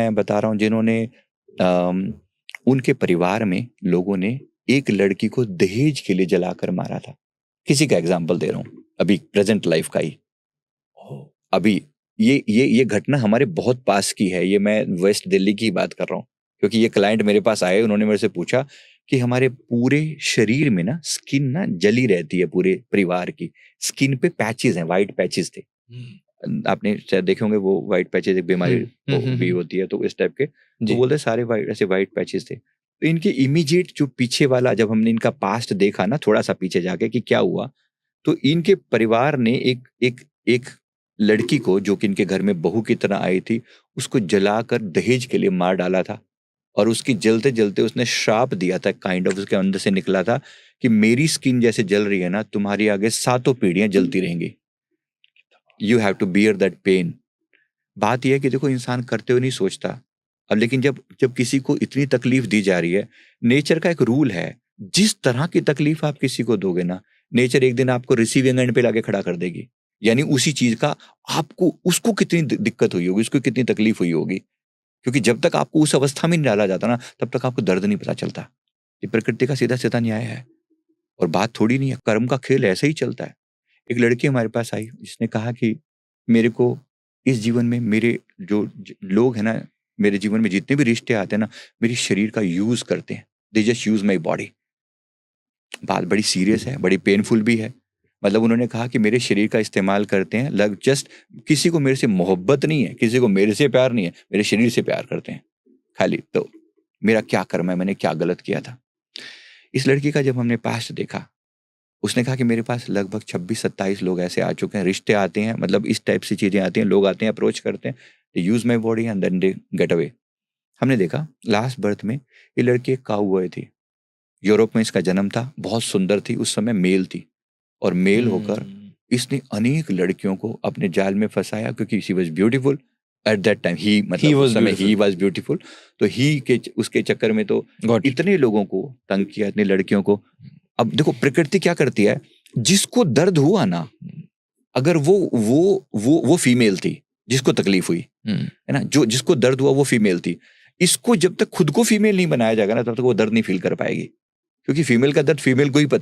मैं बता रहा हूँ जिन्होंने उनके परिवार में लोगों ने एक लड़की को दहेज के लिए जलाकर मारा था। किसी का एग्जाम्पल दे रहा हूँ, अभी प्रेजेंट लाइफ का ही। अभी ये घटना हमारे बहुत पास की है। ये मैं वेस्ट दिल्ली की बात कर रहा हूँ, क्योंकि ये क्लाइंट मेरे पास आए, उन्होंने मेरे से पूछा कि हमारे पूरे शरीर में ना स्किन ना जली रहती है, पूरे परिवार की स्किन पे पैचेस हैं, वाइट पैचेस थे। आपने शायद देखे होंगे वो वाइट पैचेस, एक बीमारी भी होती है तो इस टाइप के। तो बोलते सारे वाइट ऐसे वाइट पैचेस थे। तो इनके इमीडिएट जो पीछे वाला, जब हमने इनका पास्ट देखा ना थोड़ा सा पीछे जाके कि क्या हुआ, तो इनके परिवार ने एक एक एक लड़की को जो कि इनके घर में बहू की तरह आई थी, उसको जलाकर दहेज के लिए मार डाला था। और उसकी जलते जलते उसने श्राप दिया था, काइंड ऑफ उसके अंदर से निकला था कि मेरी स्किन जैसे जल रही है ना, तुम्हारी आगे 7 पीढ़ियां जलती रहेंगी। You have to bear that pain. बात यह है कि देखो, इंसान करते हुए नहीं सोचता। अब लेकिन जब जब किसी को इतनी तकलीफ दी जा रही है, नेचर का एक रूल है, जिस तरह की तकलीफ आप किसी को दोगे ना, नेचर एक दिन आपको रिसीविंग एंड पे लाके खड़ा कर देगी। यानी उसी चीज का आपको, उसको कितनी दिक्कत हुई होगी, उसको कितनी तकलीफ हुई होगी। क्योंकि जब तक आपको उस अवस्था में नहीं डाला जाता ना, तब तक आपको दर्द नहीं पता चलता। ये प्रकृति का सीधा सीधा न्याय है। और बात थोड़ी नहीं है, कर्म का खेल ऐसे ही चलता है। एक लड़की हमारे पास आई, जिसने कहा कि मेरे को इस जीवन में मेरे जो लोग हैं ना, मेरे जीवन में जितने भी रिश्ते आते हैं ना, मेरे शरीर का यूज करते हैं। They just use my body. बात बड़ी सीरियस है, बड़ी पेनफुल भी है। मतलब उन्होंने कहा कि मेरे शरीर का इस्तेमाल करते हैं, लग जस्ट किसी को मेरे से मोहब्बत नहीं है, किसी को मेरे से प्यार नहीं है, मेरे शरीर से प्यार करते हैं खाली। तो मेरा क्या कर्म है, मैंने क्या गलत किया था। इस लड़की का जब हमने पास्ट देखा, उसने कहा कि मेरे पास लगभग 26-27 लोग ऐसे आ चुके हैं, रिश्ते आते हैं, मतलब इस टाइप से चीजें आती हैं, लोग आते हैं, अप्रोच करते हैं, they use my body and then they get away. हमने देखा लास्ट बर्थ में ये लड़की एक काऊ बॉय थी। यूरोप में इसका जन्म था, बहुत सुंदर थी, उस समय मेल थी। और मेल होकर इसने अनेक लड़कियों को अपने जाल में फंसाया, क्योंकि she was beautiful at that time. ही मतलब उस समय ही वॉज ब्यूटीफुल। तो ही के उसके चक्कर में तो इतने लोगों को तंग किया, इतनी लड़कियों को। अब देखो प्रकृति क्या करती है, जिसको दर्द हुआ ना, अगर वो फीमेल थी जिसको तकलीफ हुई है ना, जो जिसको दर्द हुआ वो फीमेल थी, इसको जब तक खुद को फीमेल नहीं बनाया जाएगा ना, तब तक वो दर्द नहीं फील कर पाएगी। क्योंकि फीमेल का दर्द फीमेल को ही पता